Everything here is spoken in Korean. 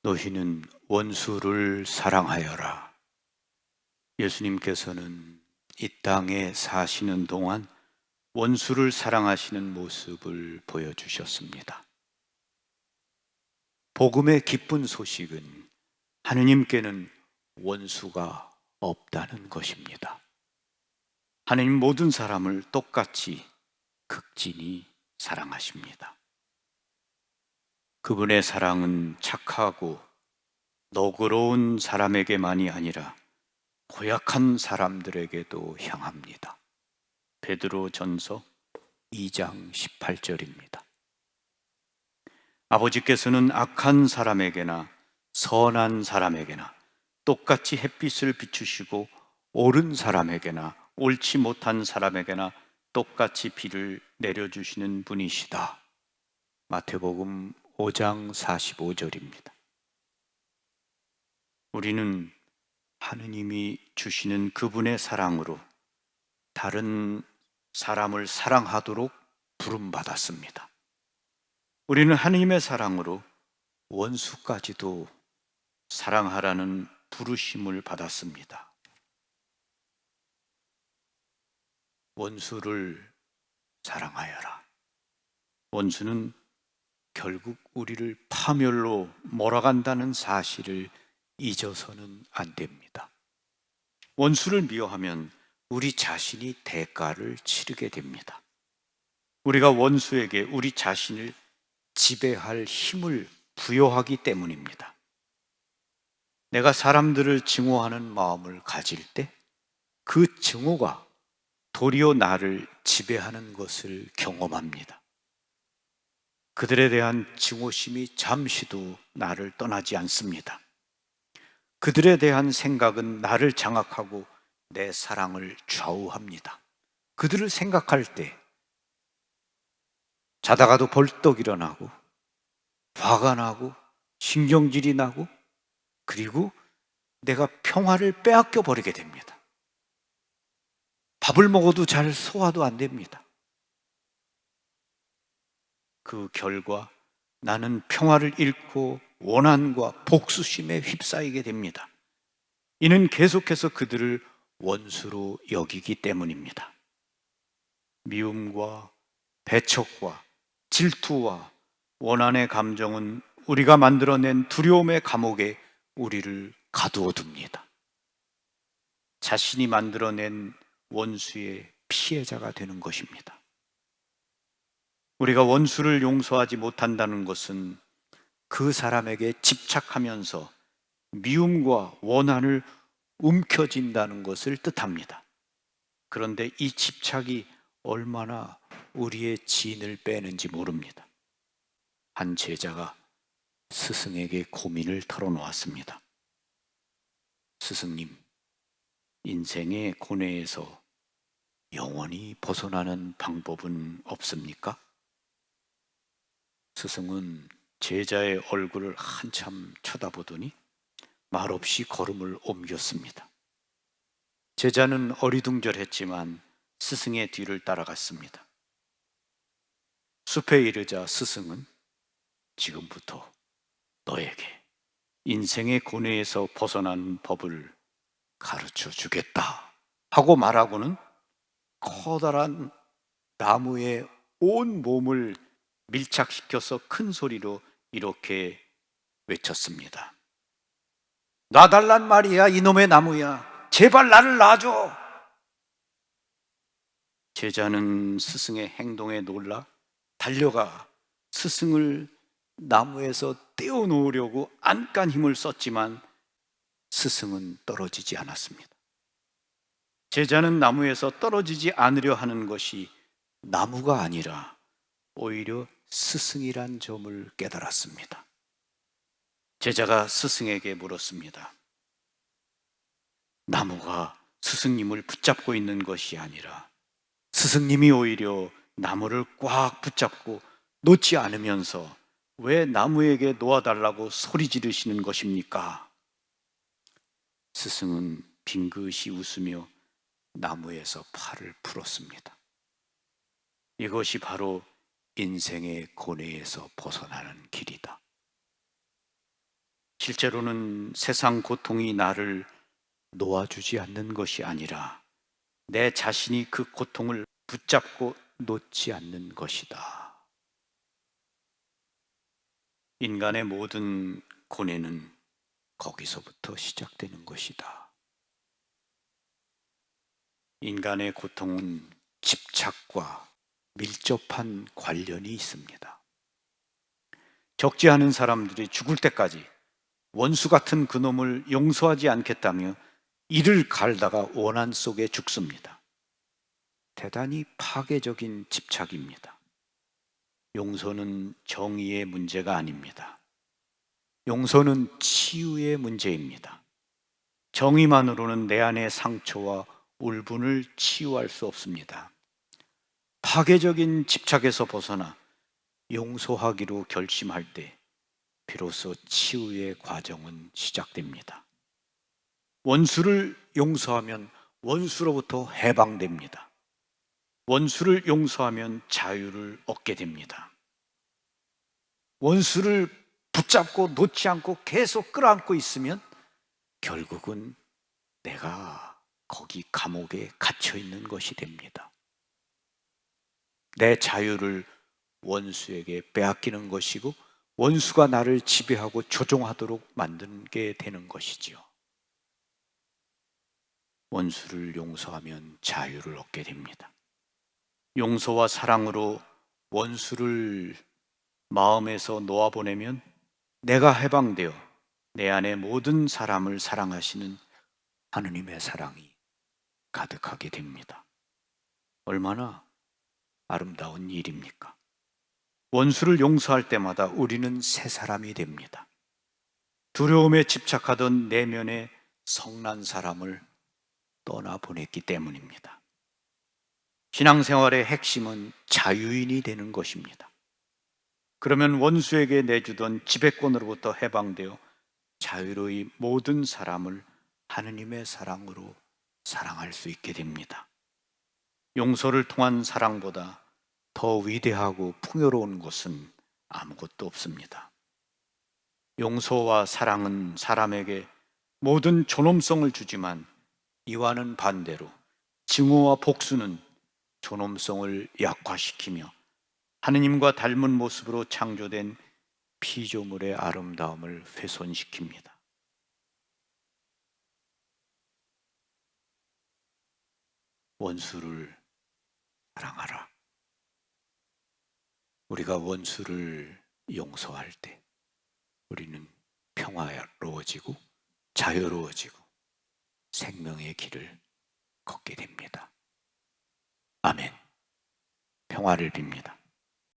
너희는 원수를 사랑하여라. 예수님께서는 이 땅에 사시는 동안 원수를 사랑하시는 모습을 보여주셨습니다. 복음의 기쁜 소식은 하느님께는 원수가 없다는 것입니다. 하느님 모든 사람을 똑같이 극진히 사랑하십니다. 그분의 사랑은 착하고 너그러운 사람에게만이 아니라 고약한 사람들에게도 향합니다. 베드로전서 2장 18절입니다. 아버지께서는 악한 사람에게나 선한 사람에게나 똑같이 햇빛을 비추시고 옳은 사람에게나 옳지 못한 사람에게나 똑같이 비를 내려주시는 분이시다. 마태복음 5장 45절입니다. 우리는 하느님이 주시는 그분의 사랑으로 다른 사람을 사랑하도록 부름받았습니다. 우리는 하느님의 사랑으로 원수까지도 사랑하라는 부르심을 받았습니다. 원수를 사랑하여라. 원수는 결국 우리를 파멸로 몰아간다는 사실을 잊어서는 안 됩니다. 원수를 미워하면 우리 자신이 대가를 치르게 됩니다. 우리가 원수에게 우리 자신을 지배할 힘을 부여하기 때문입니다. 내가 사람들을 증오하는 마음을 가질 때 그 증오가 도리어 나를 지배하는 것을 경험합니다. 그들에 대한 증오심이 잠시도 나를 떠나지 않습니다. 그들에 대한 생각은 나를 장악하고 내 사랑을 좌우합니다. 그들을 생각할 때 자다가도 벌떡 일어나고 화가 나고 신경질이 나고 그리고 내가 평화를 빼앗겨 버리게 됩니다. 밥을 먹어도 잘 소화도 안 됩니다. 그 결과 나는 평화를 잃고 원한과 복수심에 휩싸이게 됩니다. 이는 계속해서 그들을 원수로 여기기 때문입니다. 미움과 배척과 질투와 원한의 감정은 우리가 만들어낸 두려움의 감옥에 우리를 가두어 둡니다. 자신이 만들어낸 원수의 피해자가 되는 것입니다. 우리가 원수를 용서하지 못한다는 것은 그 사람에게 집착하면서 미움과 원한을 움켜쥔다는 것을 뜻합니다. 그런데 이 집착이 얼마나 우리의 진을 빼는지 모릅니다. 한 제자가 스승에게 고민을 털어놓았습니다. 스승님, 인생의 고뇌에서 영원히 벗어나는 방법은 없습니까? 스승은 제자의 얼굴을 한참 쳐다보더니 말없이 걸음을 옮겼습니다. 제자는 어리둥절했지만 스승의 뒤를 따라갔습니다. 숲에 이르자 스승은 지금부터 너에게 인생의 고뇌에서 벗어난 법을 가르쳐 주겠다 하고 말하고는 커다란 나무에 온 몸을 밀착시켜서 큰 소리로 이렇게 외쳤습니다. 놔달란 말이야, 이놈의 나무야. 제발 나를 놔줘. 제자는 스승의 행동에 놀라 달려가 스승을 나무에서 떼어놓으려고 안간 힘을 썼지만 스승은 떨어지지 않았습니다. 제자는 나무에서 떨어지지 않으려 하는 것이 나무가 아니라 오히려 스승이란 점을 깨달았습니다. 제자가 스승에게 물었습니다. 나무가 스승님을 붙잡고 있는 것이 아니라 스승님이 오히려 나무를 꽉 붙잡고 놓지 않으면서 왜 나무에게 놓아달라고 소리 지르시는 것입니까? 스승은 빙긋이 웃으며 나무에서 팔을 풀었습니다. 이것이 바로 인생의 고뇌에서 벗어나는 길이다. 실제로는 세상 고통이 나를 놓아주지 않는 것이 아니라 내 자신이 그 고통을 붙잡고 놓지 않는 것이다. 인간의 모든 고뇌는 거기서부터 시작되는 것이다. 인간의 고통은 집착과 밀접한 관련이 있습니다. 적지 않은 사람들이 죽을 때까지 원수 같은 그놈을 용서하지 않겠다며 이를 갈다가 원한 속에 죽습니다. 대단히 파괴적인 집착입니다. 용서는 정의의 문제가 아닙니다. 용서는 치유의 문제입니다. 정의만으로는 내 안의 상처와 울분을 치유할 수 없습니다. 파괴적인 집착에서 벗어나 용서하기로 결심할 때 비로소 치유의 과정은 시작됩니다. 원수를 용서하면 원수로부터 해방됩니다. 원수를 용서하면 자유를 얻게 됩니다. 원수를 붙잡고 놓지 않고 계속 끌어안고 있으면 결국은 내가 거기 감옥에 갇혀 있는 것이 됩니다. 내 자유를 원수에게 빼앗기는 것이고 원수가 나를 지배하고 조종하도록 만들게 되는 것이지요. 원수를 용서하면 자유를 얻게 됩니다. 용서와 사랑으로 원수를 마음에서 놓아보내면 내가 해방되어 내 안에 모든 사람을 사랑하시는 하느님의 사랑이 가득하게 됩니다. 얼마나 아름다운 일입니까? 원수를 용서할 때마다 우리는 새 사람이 됩니다. 두려움에 집착하던 내면의 성난 사람을 떠나보냈기 때문입니다. 신앙생활의 핵심은 자유인이 되는 것입니다. 그러면 원수에게 내주던 지배권으로부터 해방되어 자유로이 모든 사람을 하느님의 사랑으로 사랑할 수 있게 됩니다. 용서를 통한 사랑보다 더 위대하고 풍요로운 것은 아무것도 없습니다. 용서와 사랑은 사람에게 모든 존엄성을 주지만 이와는 반대로 증오와 복수는 존엄성을 약화시키며 하느님과 닮은 모습으로 창조된 피조물의 아름다움을 훼손시킵니다. 원수를 사랑하라. 우리가 원수를 용서할 때 우리는 평화로워지고 자유로워지고 생명의 길을 걷게 됩니다. 아멘. 평화를 빕니다.